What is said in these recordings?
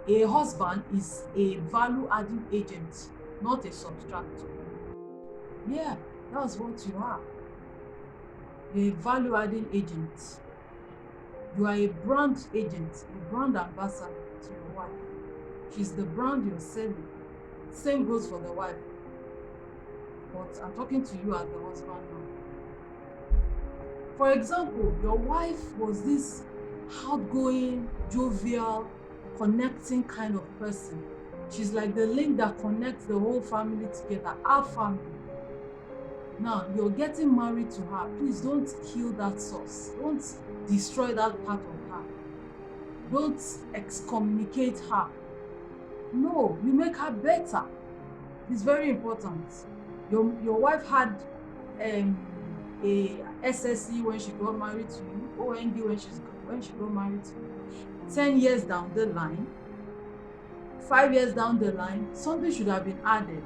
A husband is a value-adding agent, not a subtractor. Yeah, that's what you are. You're a value-adding agent. You are a brand agent, a brand ambassador to your wife. She's the brand you're selling. Same goes for the wife. But I'm talking to you as the husband now. For example, your wife was this outgoing, jovial, connecting kind of person. She's like the link that connects the whole family together, our family. Now, you're getting married to her. Please don't kill that source. Don't destroy that part of her. Don't excommunicate her. No, you make her better. It's very important. Your wife had a SSE when she got married to you, OND when she got married to you. 10 years down the line, 5 years down the line, something should have been added.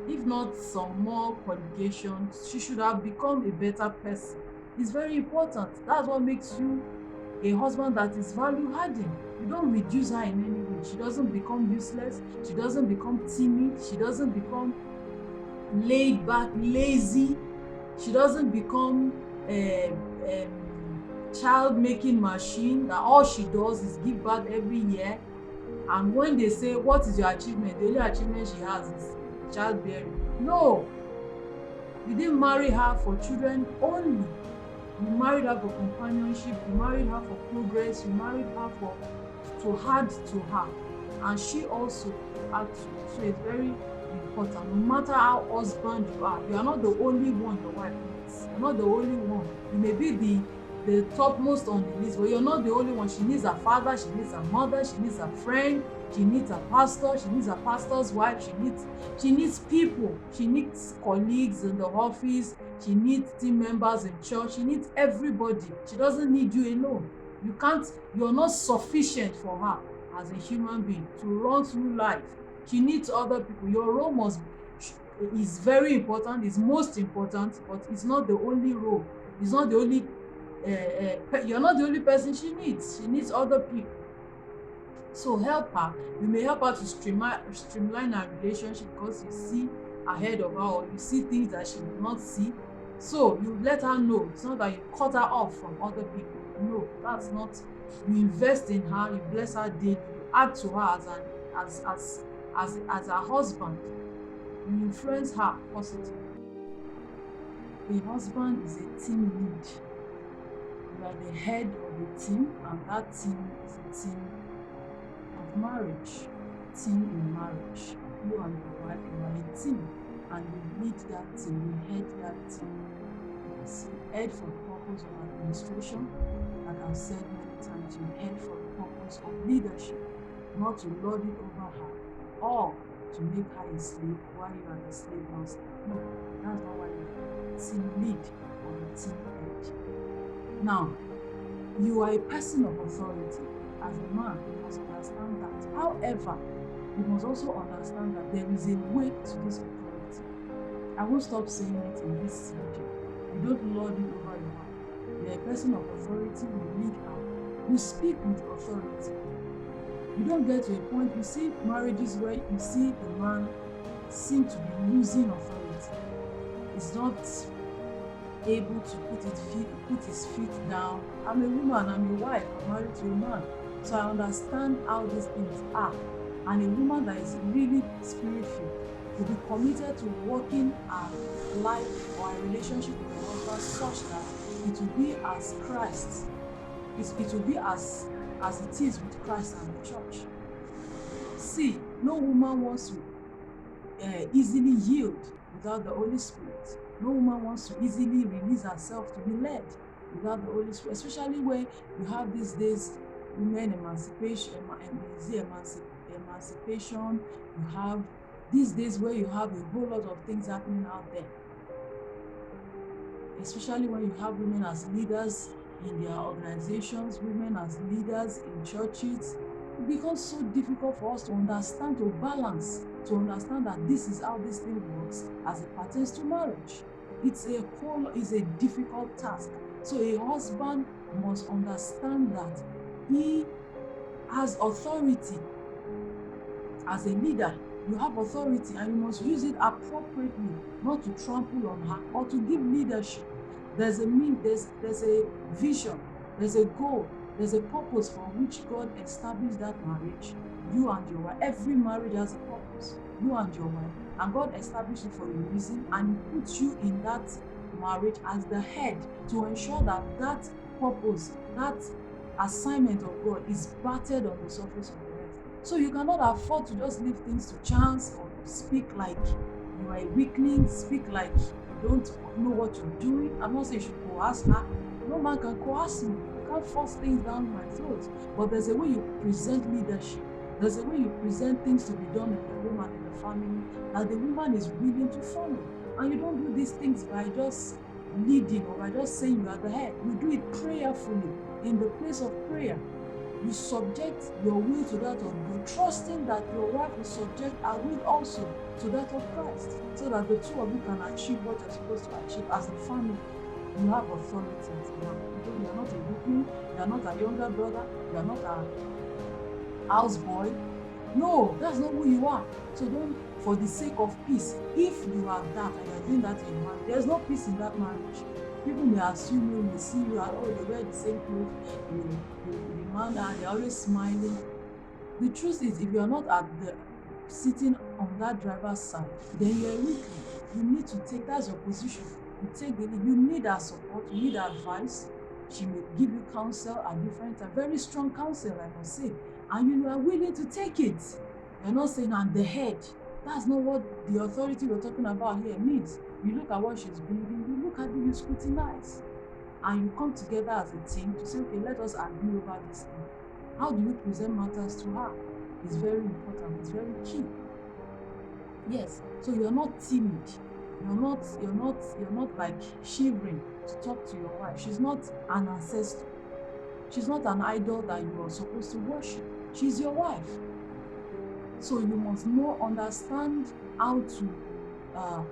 If not some more qualifications, she should have become a better person. It's very important. That's what makes you a husband that is value adding. You don't reduce her in any way. She doesn't become useless. She doesn't become timid. She doesn't become laid back, lazy. She doesn't become a child making machine that all she does is give birth every year. And when they say, what is your achievement? The only achievement she has is childbearing. No, you didn't marry her for children only. You married her for companionship. You married her for progress. You married her for to add to her, and she also add to you. So it's very important. No matter how husband you are not the only one your wife needs. You're not the only one. You may be the topmost on the list, but you're not the only one. She needs a father, she needs a mother, she needs a friend, she needs a pastor, she needs a pastor's wife, she needs people, she needs colleagues in the office, she needs team members in church, she needs everybody. She doesn't need you alone. You're not sufficient for her as a human being to run through life. She needs other people. Your role is very important, is most important, but it's not the only role. It's not the only you're not the only person she needs. She needs other people. So help her. You may help her to streamline her relationship because you see ahead of her, or you see things that she will not see. So you let her know. It's not that you cut her off from other people. No, that's not. You invest in her, you bless her daily, you add to her as a husband. You influence her positively. A husband is a team lead. You are the head of a team, and that team is a team of marriage. Team in marriage. You and your wife, you are a team, and you lead that team, you head that team. Yes, you head for the purpose of administration. Like I've said many times, you head for the purpose of leadership, not to lord it over her or to make her a slave while you are the slave master. No, that's not why you're a team lead or a team head. Now, you are a person of authority. As a man, you must understand that. However, you must also understand that there is a weight to this authority. I won't stop saying it in this video. You don't lord it over your wife. You're a person of authority, you lead her. You speak with authority. You don't get to a point, you see marriages where you see the man seem to be losing authority. He's not able to put his feet down. I'm a woman, I'm a wife, I'm married to a man. So I understand how these things are. And a woman that is really spirit-filled will be committed to working her life or her relationship with her husband such that it will be as Christ. It will be as it is with Christ and the church. See, no woman wants to easily yield without the Holy Spirit. No woman wants to easily release herself to be led without the Holy Spirit, especially when you have these days women emancipation, you have these days where you have a whole lot of things happening out there, especially when you have women as leaders in their organizations, women as leaders in churches. It becomes so difficult for us to understand, to balance, to understand that this is how this thing works as it pertains to marriage. It's a difficult task. So a husband must understand that he has authority. As a leader, you have authority and you must use it appropriately, not to trample on her or to give leadership. There's a vision, there's a goal, there's a purpose for which God established that marriage. You and your wife, every marriage has a purpose. You and your wife, and God established it for a reason, and He puts you in that marriage as the head to ensure that that purpose, that assignment of God is battered on the surface of the earth. So you cannot afford to just leave things to chance or speak like you are a weakling, speak like you don't know what you're doing. I'm not saying you should coerce her. No man can coerce me. You can't force things down my throat. But there's a way you present leadership. There's a way you present things to be done in the home and in the family that the woman is willing to follow. And you don't do these things by just leading or by just saying you are the head. You do it prayerfully in the place of prayer. You subject your will to that of God, trusting that your wife will subject her will also to that of Christ, so that the two of you can achieve what you're supposed to achieve as a family. You have authority as a man. You are not a weakling, you are not a younger brother, you are not a houseboy. No, that's not who you are. So don't, for the sake of peace, if you are that and you're doing that in your marriage, there's no peace in that marriage. People may assume you, may see you, and oh, they wear the same clothes, the man, and they're always smiling. The truth is, if you're not at the sitting on that driver's side, then you're weak. You need to take, that's your position. You take the lead. You need her support, you need her advice. She may give you counsel at different times, very strong counsel, I must say, and you are willing to take it. You're not saying I'm the head. That's not what the authority we're talking about here means. You look at what she's bringing, you look at it, you scrutinize, and you come together as a team to say, okay, let us agree over this thing. How do you present matters to her? It's very important, it's very key. Yes, so you're not timid. You're not like shivering to talk to your wife. She's not an ancestor. She's not an idol that you are supposed to worship. She's your wife. So you must understand how to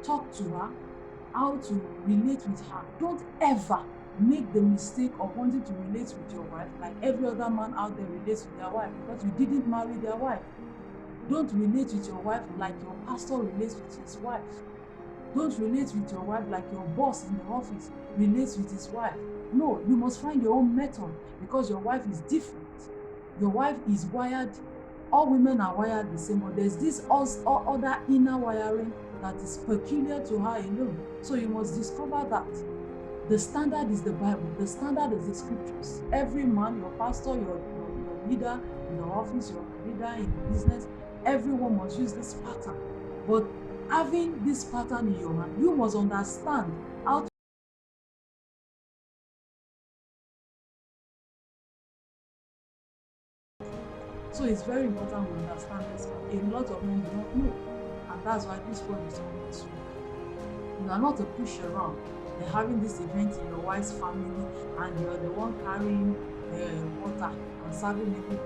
talk to her, how to relate with her. Don't ever make the mistake of wanting to relate with your wife like every other man out there relates with their wife, because you didn't marry their wife. Don't relate with your wife like your pastor relates with his wife. Don't relate with your wife like your boss in the office relates with his wife. No, you must find your own method, because your wife is different. Your wife is wired. All women are wired the same, but there's this other inner wiring that is peculiar to her alone. So you must discover that. The standard is the Bible. The standard is the scriptures. Every man, your pastor, your leader in the office, your leader in the business, everyone must use this pattern. But having this pattern in your hand, you must understand how to. So it's very important we understand this. A lot of men do not know, and that's why this one is coming to you. You are not a push around. They're having this event in your wife's family, and you're the one carrying water and serving everybody.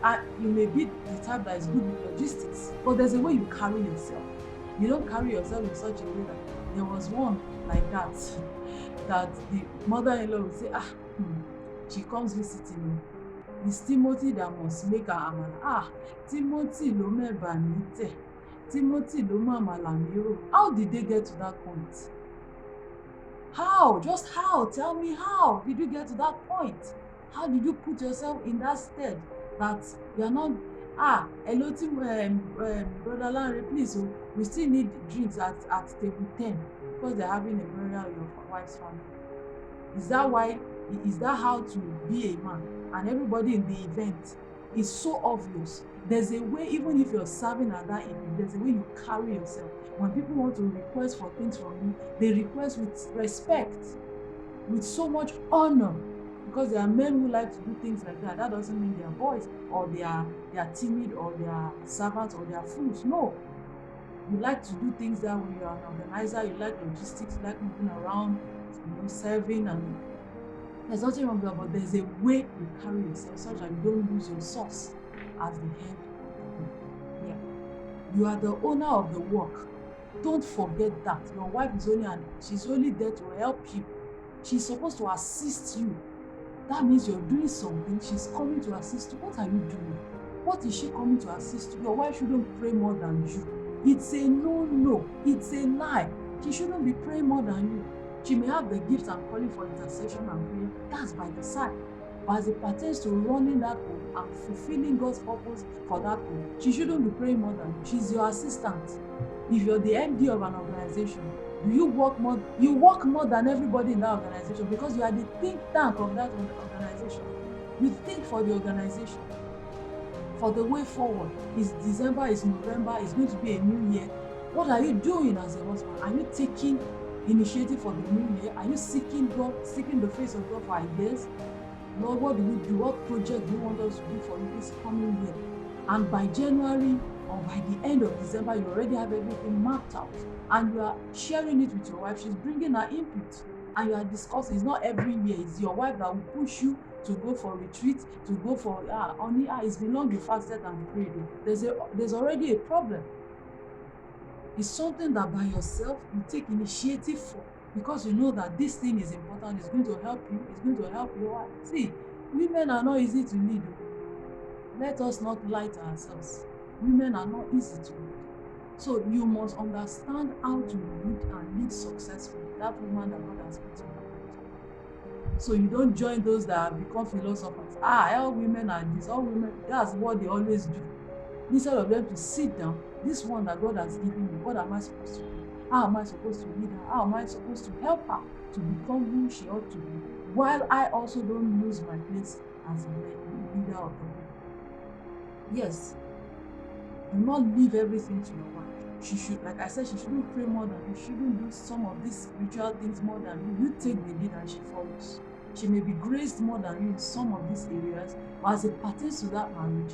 And you may be the type that is good with logistics, but there's a way you carry yourself. You don't carry yourself in such a way that there was one like that, that the mother-in-law would say, she comes visiting. It's Timothy that must make her amala. Timothy lo meba mi te. Timothy lo ma amala mi ro. How did they get to that point? How? Just how? Tell me, how did you get to that point? How did you put yourself in that stead that you're not, hello, Brother Larry, please, we still need drinks at table 10 because they're having a burial in your wife's family. Is that how to be a man? And everybody in the event is so obvious. There's a way, even if you're serving at that event, there's a way you carry yourself. When people want to request for things from you, they request with respect, with so much honor, because there are men who like to do things like that. That doesn't mean they're boys, or they are timid, or they are servants, or they are fools. No. You like to do things that way. You're an organizer, you like logistics, you like moving around, serving, and there's nothing wrong with that, but there's a way you carry yourself such that you don't lose your source as the head of the home. Yeah. You are the owner of the work. Don't forget that. Your wife is she's only there to help you. She's supposed to assist you. that means you're doing something. She's coming to assist you. What are you doing? What is she coming to assist you? Your wife shouldn't pray more than you. It's a no. It's a lie. She shouldn't be praying more than you. She may have the gift and calling for intercession and prayer. That's by the side. But as it pertains to running that home and fulfilling God's purpose for that home, she shouldn't be praying more than you. She's your assistant. If you're the MD of an organization, you work more than everybody in that organization, because you are the think tank of that organization. You think for the organization, for the way forward. It's December, it's November, it's going to be a new year. What are you doing as a husband? Are you taking initiative for the new year? Are you seeking God, seeking the face of God for ideas? Lord, what do we do? What project do you want us to do for you this coming year? And by January or by the end of December, you already have everything mapped out, and you are sharing it with your wife. She's bringing her input, and you are discussing. It's not every year. It's your wife that will push you to go for retreat, to go for it's been long you fasted and prayed. There's already a problem. It's something that by yourself you take initiative for, because you know that this thing is important. It's going to help you. It's going to help your wife. See, women are not easy to lead. Let us not lie to ourselves. Women are not easy to lead. So you must understand how to lead and lead successfully. That woman that God has put in your life. So you don't join those that have become philosophers. All women are this, all women, that's what they always do. Instead of them to sit down, this one that God has given me, what am I supposed to do? How am I supposed to lead her? How am I supposed to help her to become who she ought to be, while I also don't lose my place as a leader of the home? Yes, do not leave everything to your wife. She should, like I said, she shouldn't pray more than you. She shouldn't do some of these spiritual things more than you. You take the lead and she follows. She may be graced more than you in some of these areas, but as it pertains to that marriage,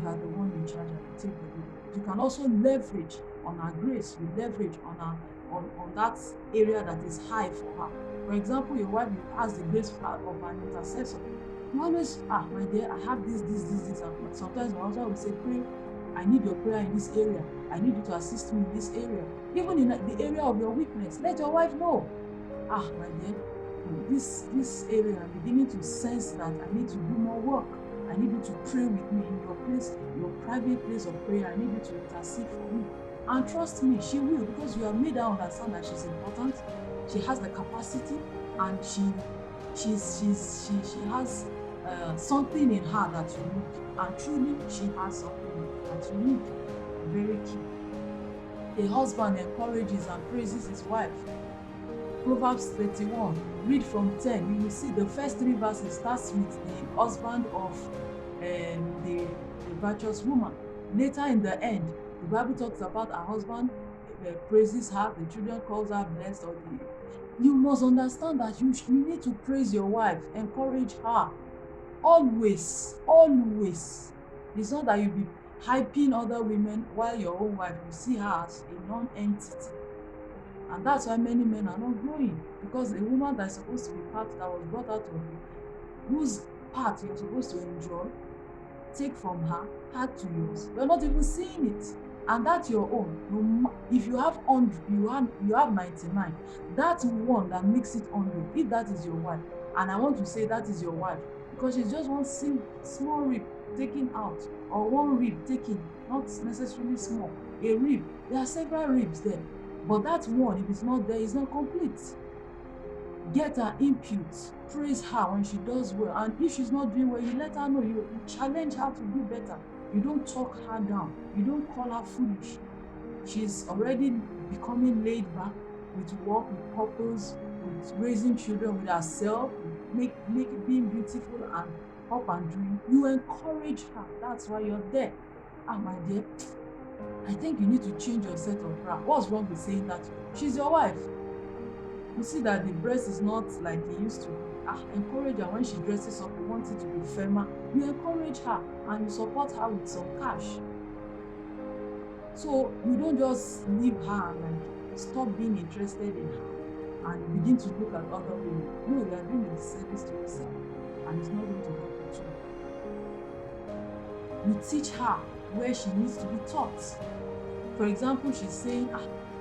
you are the one in charge and you take the lead. You can also leverage on her grace. You leverage on that area that is high for her. For example, your wife has the grace of an intercessor. You always, my dear, I have this. And sometimes my husband will say, pray, I need your prayer in this area. I need you to assist me in this area. Even in the area of your weakness, let your wife know. My dear, this area, I'm beginning to sense that I need to do more work. I need you to pray with me in your place, your private place of prayer. I need you to intercede for me. And trust me, she will, because you have made her understand that she's important. She has the capacity, and she has something in her that you need. And truly, she has something that you need. Very key. A husband encourages and praises his wife. Proverbs 31, read from 10. You will see the first 3 verses starts with the husband of the virtuous woman. Later in the end, the Bible talks about her husband praises her, the children calls her blessed. You must understand that you need to praise your wife, encourage her. Always. It's not that you be hyping other women while your own wife, you see her as a non-entity. And that's why many men are not growing, because the woman that is supposed to be part that was brought out of you, whose part you're supposed to enjoy, take from her, add to yours. You're not even seeing it. And that's your own. If you have 100, you have 99. That's one that makes it 100. If that is your wife, and I want to say that is your wife, because it's just one small rib taken out, or one rib taken, not necessarily small, a rib. There are several ribs there. But that one, if it's not there, it's not complete. Get her input. Praise her when she does well. And if she's not doing well, you let her know. You challenge her to do better. You don't talk her down. You don't call her foolish. She's already becoming laid back with work, with purpose, with raising children, with herself, with being beautiful and up and doing. You encourage her. That's why you're there. My dear, I think you need to change your set of bra. What's wrong with saying that? She's your wife. You see that the breast is not like it used to be. Encourage her when she dresses up. You want it to be firmer. You encourage her and you support her with some cash. So you don't just leave her and like stop being interested in her and begin to look at other women. No, you are doing a disservice to yourself, and it's not going to help you too. You teach her where she needs to be taught. For example, she's saying,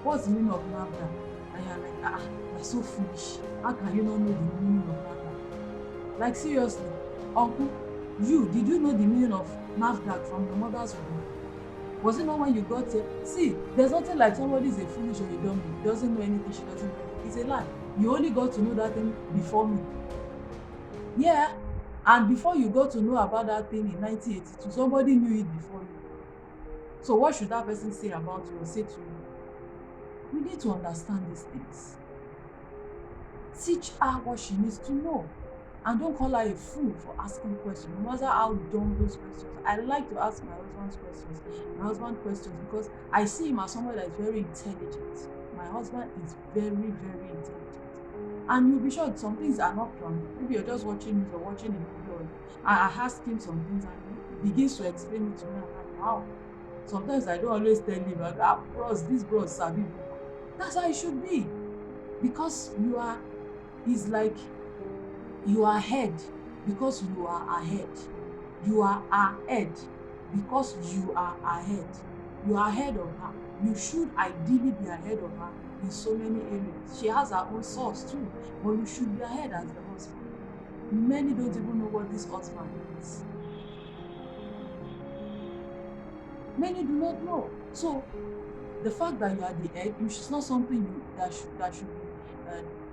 what's the meaning of NAFDA? And you're like, you're so foolish. How can you not know the meaning of NAFDA? Like seriously, uncle, did you know the meaning of NAFDAC from your mother's womb? Was it not when you got here? See, there's nothing like somebody is a foolish or a dummy. He doesn't know anything, she doesn't know anything. It's a lie. You only got to know that thing before me. Yeah. And before you got to know about that thing in 1982, somebody knew it before you. So what should that person say about you or say to you? We need to understand these things. Teach her what she needs to know. And don't call her a fool for asking questions, no matter how dumb those questions. I like to ask my husband questions because I see him as somebody that is very intelligent. My husband is very, very intelligent. And you'll be sure some things are not planned. Maybe you're just watching news or watching a video. I ask him some things and he begins to explain it to me. I'm like, wow. Sometimes I don't always tell him, bros, this bro sabi book. That's how it should be. Because it's like you are ahead because you are ahead. You are ahead because you are ahead. You are ahead of her. You should ideally be ahead of her in so many areas. She has her own source too, but you should be ahead as the husband. Many don't even know what this husband is. Many do not know. So the fact that you are the head, is not something that should be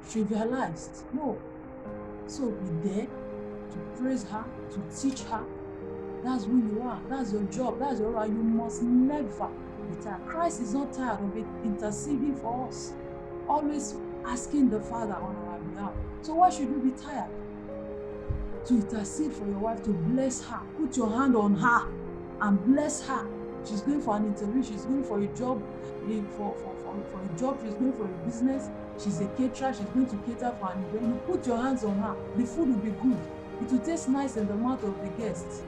trivialized. No. So be there to praise her, to teach her. That's who you are. That's your job. That's your role. You must never be tired. Christ is not tired of it, interceding for us, always asking the Father on our behalf. So why should you be tired? To intercede for your wife, to bless her. Put your hand on her and bless her. She's going for an interview. She's going for a job. For a job. She's going for a business. She's a caterer. She's going to cater for an event. You put your hands on her. The food will be good. It will taste nice in the mouth of the guests.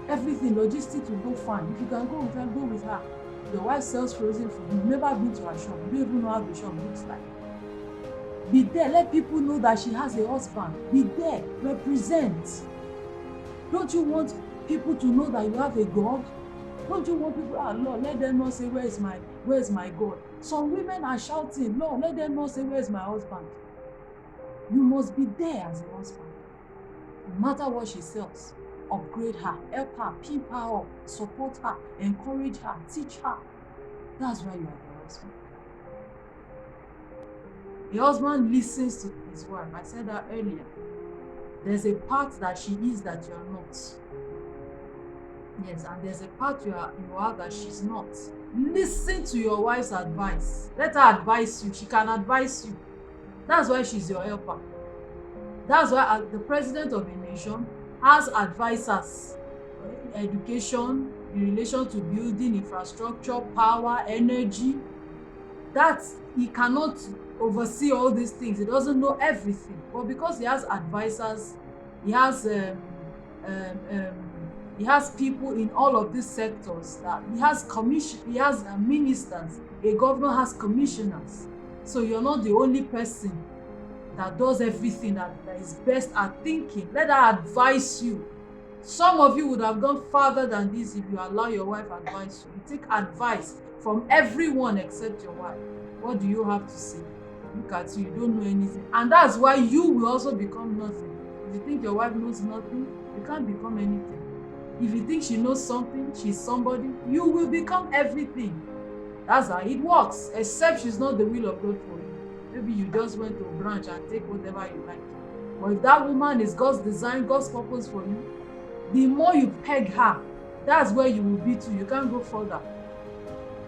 Everything, logistics will go fine. If you can go with her, go with her. Your wife sells frozen food. You've never been to her shop. You don't even know how the shop looks like. Be there. Let people know that she has a husband. Be there. Represent. Don't you want people to know that you have a God? Don't you want people, Lord, let them not say, where is my God? Some women are shouting, Lord, let them not say, where is my husband? You must be there as a husband. No matter what she sells, upgrade her, help her, pimp her up, support her, encourage her, teach her. That's why you are the husband. The husband listens to his wife. I said that earlier. There's a part that she is that you are not. Yes, and there's a part you are that she's not. Listen to your wife's advice. Let her advise you. She can advise you. That's why she's your helper. That's why the president of a nation has advisors. Education, in relation to building, infrastructure, power, energy. That he cannot oversee all these things. He doesn't know everything. But because he has advisors, he has people in all of these sectors. That he has ministers. A governor has commissioners. So you're not the only person that does everything that is best at thinking. Let her advise you. Some of you would have gone farther than this if you allow your wife advise you. You take advice from everyone except your wife. What do you have to say? Look at you don't know anything. And that's why you will also become nothing. If you think your wife knows nothing, you can't become anything. If you think she knows something, she's somebody, you will become everything. That's how it works, except she's not the will of God for you. Maybe you just went to a branch and take whatever you like. But if that woman is God's design, God's purpose for you, the more you peg her, that's where you will be too. You can't go further.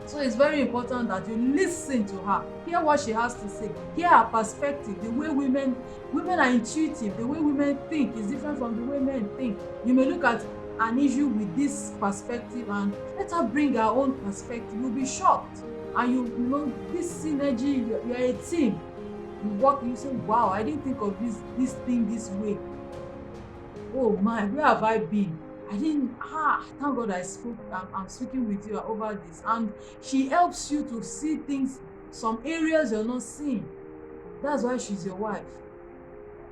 So it's very important that you listen to her, hear what she has to say, hear her perspective. The way women are intuitive, the way women think is different from the way men think. You may look at an issue with this perspective and let her bring her own perspective. You'll be shocked. And you know this synergy, you're a team. You work, you say, wow, I didn't think of this thing this way. Oh my, where have I been? I didn't, thank God I'm speaking with you over this. And she helps you to see things, some areas you're not seeing. That's why she's your wife.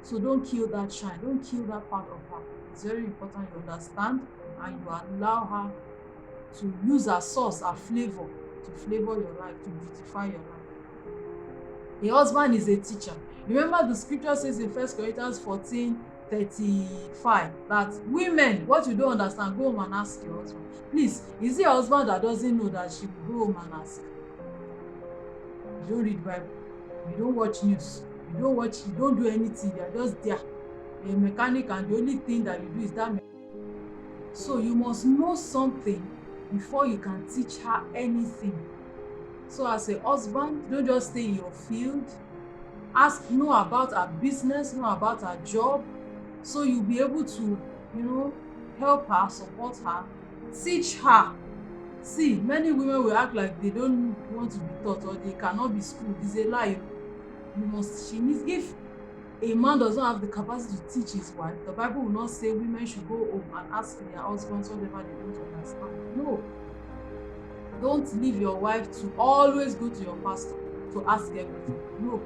So don't kill that shine. Don't kill that part of her. It's very important you understand and you allow her to use her sauce, her flavor, to flavor your life, to beautify your life. A husband is a teacher. Remember the scripture says in 1 Corinthians 14:13 35. That women, what you don't understand, go home and ask your husband. Please, is it your husband that doesn't know that she will go home and ask? You don't read Bible, you don't watch news, you don't do anything, you are just there. You're a mechanic and the only thing that you do is that. So you must know something before you can teach her anything. So as a husband, don't just stay in your field. Know about her business, know about her job, so you'll be able to, help her, support her, teach her. See, many women will act like they don't want to be taught or they cannot be schooled. It's a lie. If a man does not have the capacity to teach his wife, the Bible will not say women should go home and ask their husbands whatever they don't understand. No. Don't leave your wife to always go to your pastor to ask everything. No.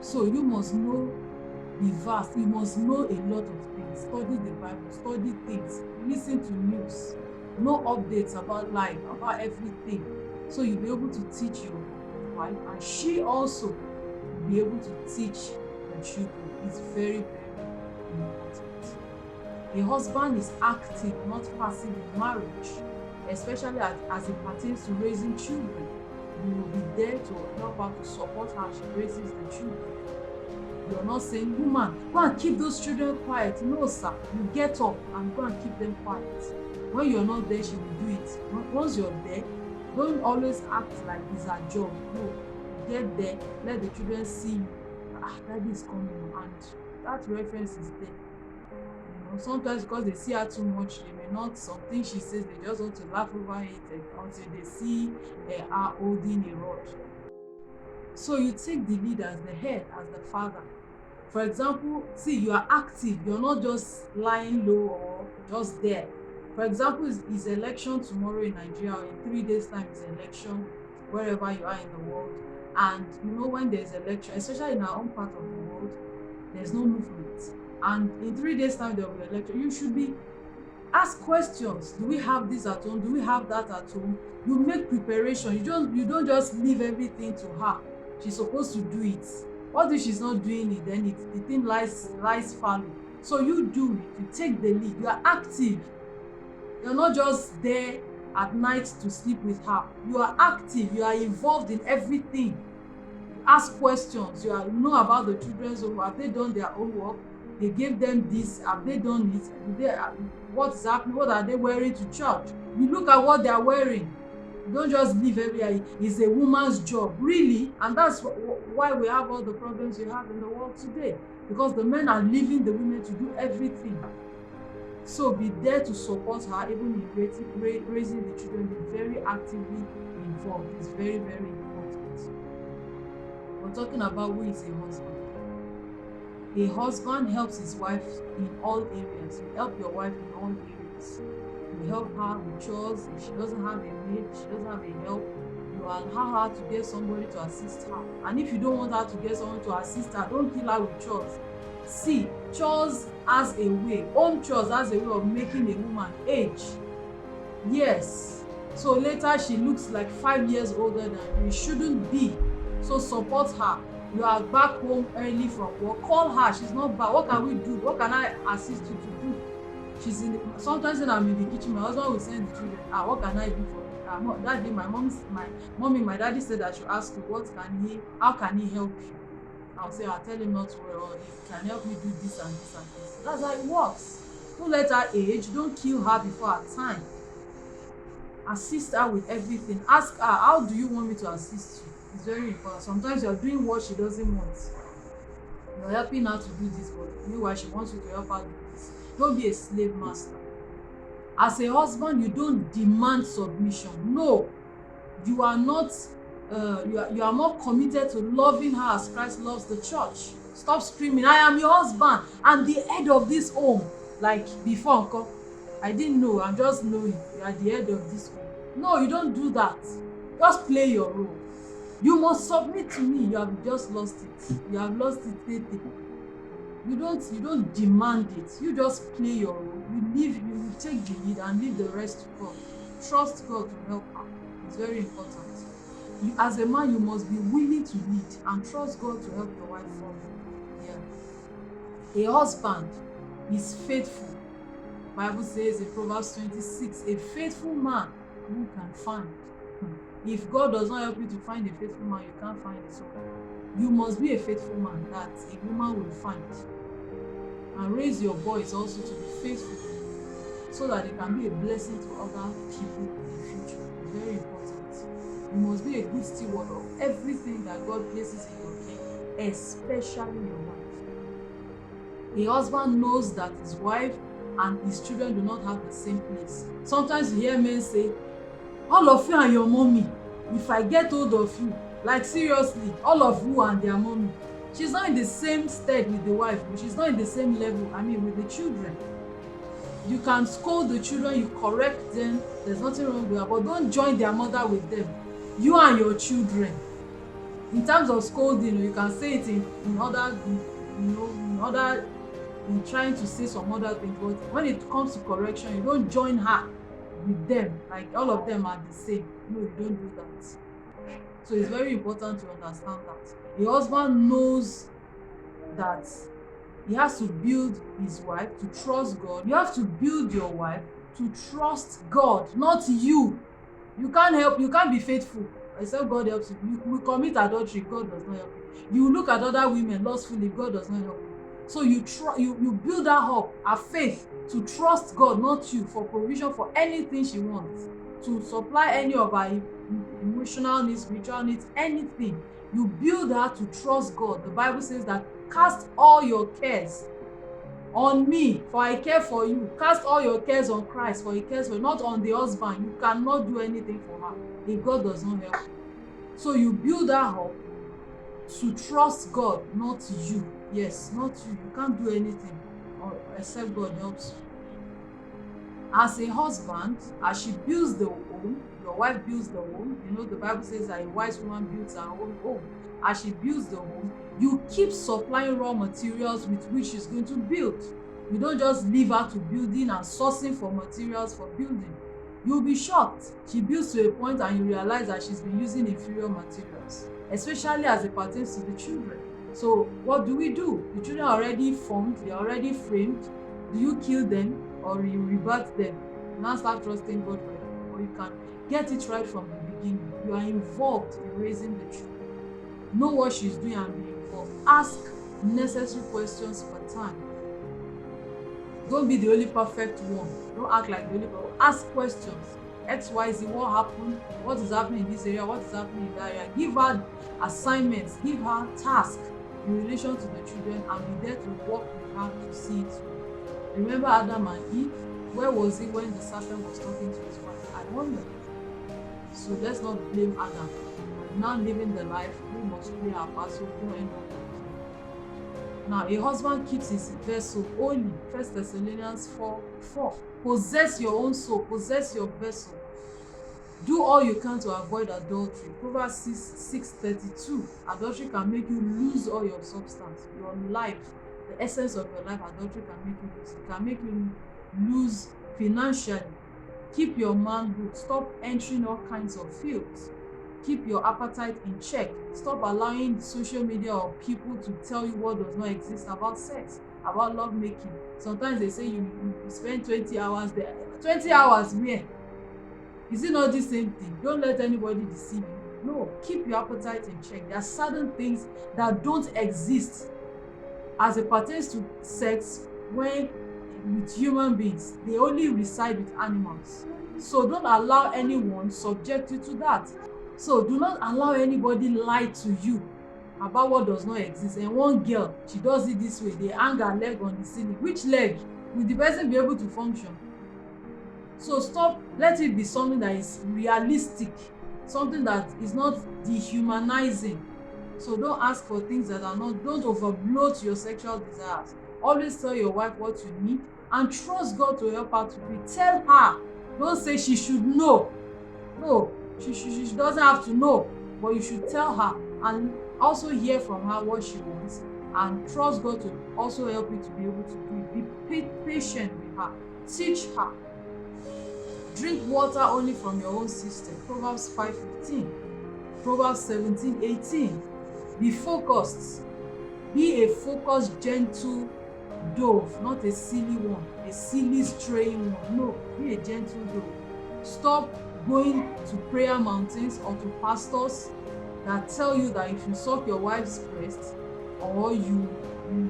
So you must know the verse, you must know a lot of things. Study the Bible, study things, listen to news, know updates about life, about everything. So you'll be able to teach your wife, and she also will be able to teach the children. It's very, very important. A husband is active, not passive in marriage, especially as it pertains to raising children. You will be there to help her, to support her as she raises the children. You're not saying, woman, go and keep those children quiet. No, sir. You get up and go and keep them quiet. When you're not there, she will do it. Once you're there, don't always act like it's her job. No. Get there, let the children see you. Daddy is coming, and that reference is there. Sometimes because they see her too much, they may not, something she says, they just want to laugh over it until they see her holding a rod. So you take the lead as the head, as the father. For example, see, you are active. You're not just lying low or just there. For example, it's election tomorrow in Nigeria, or in 3 days' time is election wherever you are in the world. And when there's election, especially in our own part of the world, there's no movement. And in 3 days' time there will be election. You should ask questions. Do we have this at home? Do we have that at home? You make preparation. You don't just leave everything to her. She's supposed to do it. What if she's not doing it? Then the thing lies fallow. So you do it. You take the lead. You are active. You're not just there at night to sleep with her. You are active. You are involved in everything. You ask questions. You know about the children's homework. Have they done their homework? They gave them this. Have they done it? What is happening? What are they wearing to church? You look at what they are wearing. You don't just leave everywhere. It's a woman's job, really. And that's why we have all the problems we have in the world today. Because the men are leaving the women to do everything. So be there to support her, even in raising the children. Be very actively involved. It's very, very important. We're talking about who is a husband. A husband helps his wife in all areas. You help your wife in all areas. You help her with chores. If she doesn't have a maid, she doesn't have a help, you allow her to get somebody to assist her. And if you don't want her to get someone to assist her, don't kill her with chores. See, chores as a way, home chores as a way of making a woman age. Yes. So later she looks like 5 years older than you. It shouldn't be. So support her. You are back home early from work. Call her. She's not back. What can we do? What can I assist you to do? Sometimes when I'm in the kitchen, my husband will send the children. What can I do for you? Daddy, my mommy, my daddy said I should ask you, how can he help you? I'll say, I'll tell him not to worry, or he can help me do this and this and this. That's how it works. Don't let her age. Don't kill her before her time. Assist her with everything. Ask her, how do you want me to assist you? It's very important. Sometimes you're doing what she doesn't want. You're helping her to do this, but meanwhile she wants you to help her do this. Don't be a slave master. As a husband, you don't demand submission. No, you are not. You are more committed to loving her as Christ loves the church. Stop screaming, I am your husband and the head of this home. Like before, Uncle, I didn't know. I'm just knowing you are the head of this home. No, you don't do that. Just play your role. You must submit to me. You have just lost it. You have lost it. You don't demand it. You just play your role. You take the lead and leave the rest to God. Trust God to help her. It's very important. As a man, you must be willing to lead and trust God to help your wife follow. Yeah. A husband is faithful. Bible says in Proverbs 26, a faithful man who can find. If God does not help you to find a faithful man, you can't find it. So you must be a faithful man that a woman will find. And raise your boys also to be faithful so that they can be a blessing to other people in the future. It's very important. You must be a good steward of everything that God places in your care, especially your wife. A husband knows that his wife and his children do not have the same place. Sometimes you hear men say, all of you and your mommy, if I get hold of you, like seriously, all of you and their mommy. She's not in the same stead with the wife, but she's not in the same level, with the children. You can scold the children, you correct them, there's nothing wrong with that, but don't join their mother with them. You and your children. In terms of scolding, you can say it in trying to say some other things, but when it comes to correction, you don't join her with them, like all of them are the same. No, you don't do that. So it's very important to understand that. A husband knows that he has to build his wife to trust God. You have to build your wife to trust God, not you. You can't be faithful except God helps you. You commit adultery, God does not help you. You look at other women lustfully, God does not help you. So you build her up, her faith, to trust God, not you, for provision for anything she wants, to supply any of her emotional needs, spiritual needs, anything. You build her to trust God. The Bible says that cast all your cares on me, for I care for you. Cast all your cares on Christ, for he cares for you, not on the husband. You cannot do anything for her if God does not help you. So you build her up to trust God, not you. Yes, not you. You can't do anything except God helps you. As a husband, as she builds the home, your wife builds the home. The Bible says that a wise woman builds her own home. As she builds the home, you keep supplying raw materials with which she's going to build. You don't just leave her to building and sourcing for materials for building. You'll be shocked. She builds to a point and you realize that she's been using inferior materials, especially as it pertains to the children. So what do? The children are already formed, they're already framed. Do you kill them or you rebut them? You now start trusting God for them, or you can get it right from the beginning. You are involved in raising the children. Know what she's doing and be involved. Ask necessary questions per time. Don't be the only perfect one. Don't act like the only perfect one. Ask questions. XYZ, what happened? What is happening in this area? What is happening in that area? Give her assignments. Give her tasks in relation to the children, and be there to work with her to see it through. Remember Adam and Eve? Where was he when the serpent was talking to his wife? I wonder. So let's not blame Adam. Now living the life, we must play our part so we don't end up with. Now a husband keeps his vessel holy. 1 Thessalonians 4:4. Possess your own soul, possess your vessel. Do all you can to avoid adultery. Proverbs 6:32. Adultery can make you lose all your substance, your life, the essence of your life. Adultery can make you lose. It can make you lose financially. Keep your manhood. Stop entering all kinds of fields. Keep your appetite in check. Stop allowing social media or people to tell you what does not exist about sex, about love making. Sometimes they say you spend 20 hours there. 20 hours where? Is it not the same thing? Don't let anybody deceive you. No, keep your appetite in check. There are certain things that don't exist as it pertains to sex when with human beings. They only reside with animals. So don't allow anyone subject you to that. So do not allow anybody lie to you about what does not exist. And one girl, she does it this way. They hang her leg on the ceiling. Which leg? Will the person be able to function? So stop. Let it be something that is realistic, something that is not dehumanizing. So don't ask for things that are not. Don't overbloat your sexual desires. Always tell your wife what you need and trust God to help her to do it. Tell her. Don't say she should know. No, she doesn't have to know, but you should tell her and also hear from her what she wants, and trust God to also help you to be able to do it. Be patient with her. Teach her. Drink water only from your own system. Proverbs 5:15. Proverbs 17:18. Be focused. Be a focused, gentle dove, not a silly one, a silly straying one. No, be a gentle dove. Stop going to prayer mountains or to pastors that tell you that if you suck your wife's breast, or you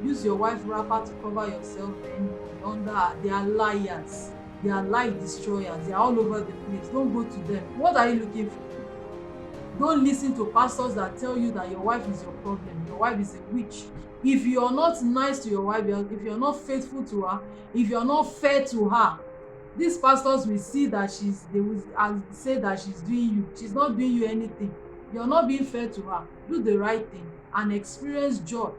use your wife wrapper to cover yourself, then you will be under her. They are liars. They are life destroyers. They are all over the place. Don't go to them. What are you looking for? Don't listen to pastors that tell you that your wife is your problem, your wife is a witch. If you are not nice to your wife, if you are not faithful to her, if you are not fair to her, these pastors will see that they will say that she's doing you. She's not doing you anything. You're not being fair to her. Do the right thing and experience joy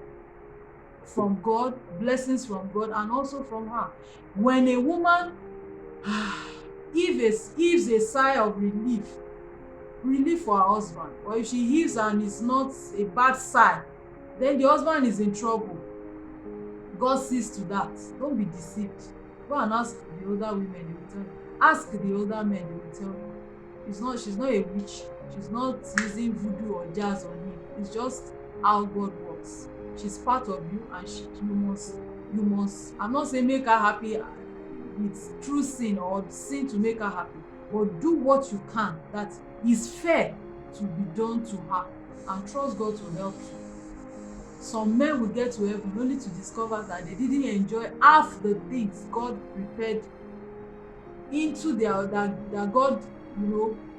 from God, blessings from God, and also from her. When a woman gives a sigh of relief for her husband, or if she heaves and it's not a bad sigh, then the husband is in trouble. God sees to that. Don't be deceived. Go and ask the older women, they will tell you. Ask the older men, they will tell you. She's not a witch. She's not using voodoo or jazz on him. It's just how God works. She's part of you, and you must, I'm not saying make her happy with true sin or sin to make her happy, but do what you can that is fair to be done to her, and trust God to help you. Some men will get to heaven only to discover that they didn't enjoy half the things God prepared into that God,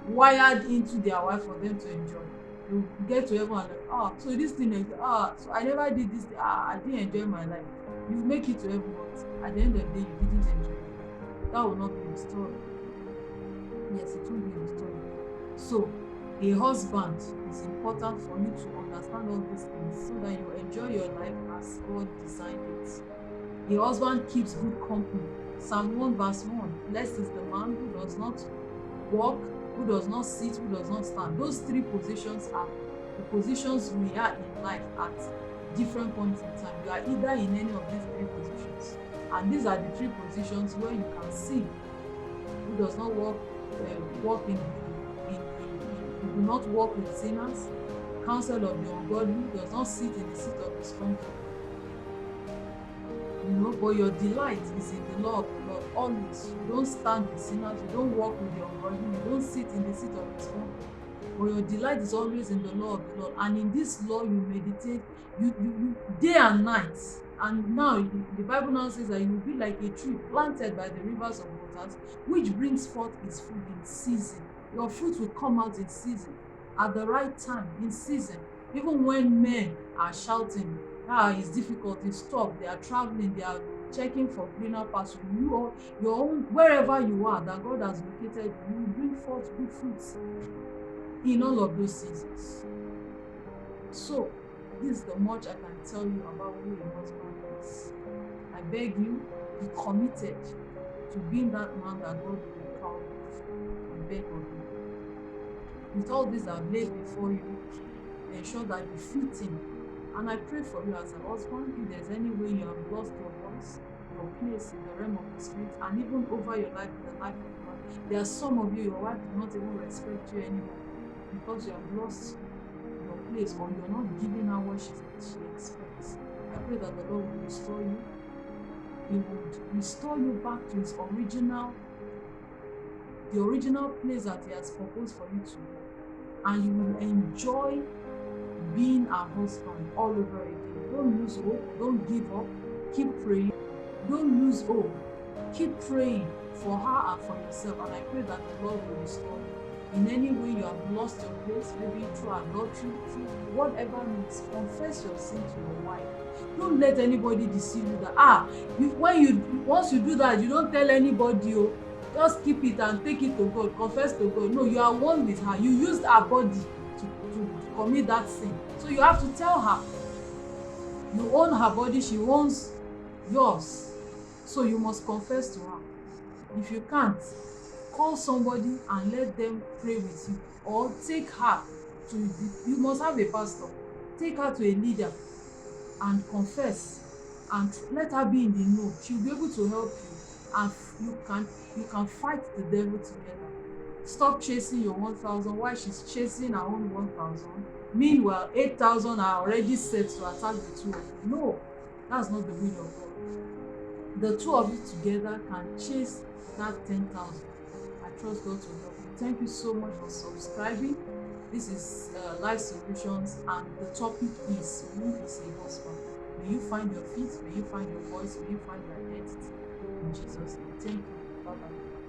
wired into their wife for them to enjoy. They will get to heaven and so this thing so I never did this thing. I didn't enjoy my life. You make it to heaven, but at the end of the day you didn't enjoy it. That will not be the story. Yes, it will be the story. So a husband is important for you to understand all these things so that you enjoy your life as God designed it. A husband keeps good company. Psalm 1 verse 1. Blessed is the man who does not walk, who does not sit, who does not stand. Those three positions are the positions we are in life at different points in time. You are either in any of these three positions. And these are the three positions where you can see who does not walk you do not walk with sinners, counsel of the ungodly, does not sit in the seat of discomfort. But your delight is in the law of the Lord always. You don't stand with sinners, you don't walk with the ungodly, you don't sit in the seat of discomfort. But your delight is always in the law of the Lord. And in this law you meditate you day and night. And now the Bible now says that you will be like a tree planted by the rivers of waters, which brings forth its fruit in season. Your fruit will come out in season, at the right time, in season. Even when men are shouting, it's difficult, it's tough, they are traveling, they are checking for greener pastures, your own, wherever you are that God has located you will bring forth good fruits in all of those seasons. So this is the much I can tell you about who a husband is. I beg you, be committed to being that man that God will be proud of. I beg of you. With all this I've laid before you, ensure that you fit in. And I pray for you as a husband, if there's any way you have lost your voice, your place in the realm of the spirit, and even over your life in the life of God. There are some of you, your wife does not even respect you anymore because you have lost your place, or you're not giving her what she expects. I pray that the Lord will restore you. He would restore you back to the original place that He has proposed for you to be. And you will enjoy being a husband all over again. Don't lose hope. Don't give up. Keep praying. Don't lose hope. Keep praying for her and for yourself. And I pray that the Lord will restore you. In any way you have lost your place, maybe through adultery, through whatever means, confess your sin to your wife. Don't let anybody deceive you that once you do that, you don't tell anybody. Just keep it and take it to God. Confess to God. No, you are one with her. You used her body to commit that sin. So you have to tell her. You own her body, she owns yours. So you must confess to her. If you can't, call somebody and let them pray with you. Or take her you must have a pastor. Take her to a leader and confess. And let her be in the know. She'll be able to help you. And you can fight the devil together. Stop chasing your 1,000 while she's chasing her own 1,000. Meanwhile, 8,000 are already set to attack the two of you. No, that's not the will of God. The two of you together can chase that 10,000. I trust God to help you. Thank you so much for subscribing. This is Life Solutions, and the topic is, who is a husband? May you find your feet, may you find your voice, may you find your identity. In Jesus' name. Thank you. Bye bye.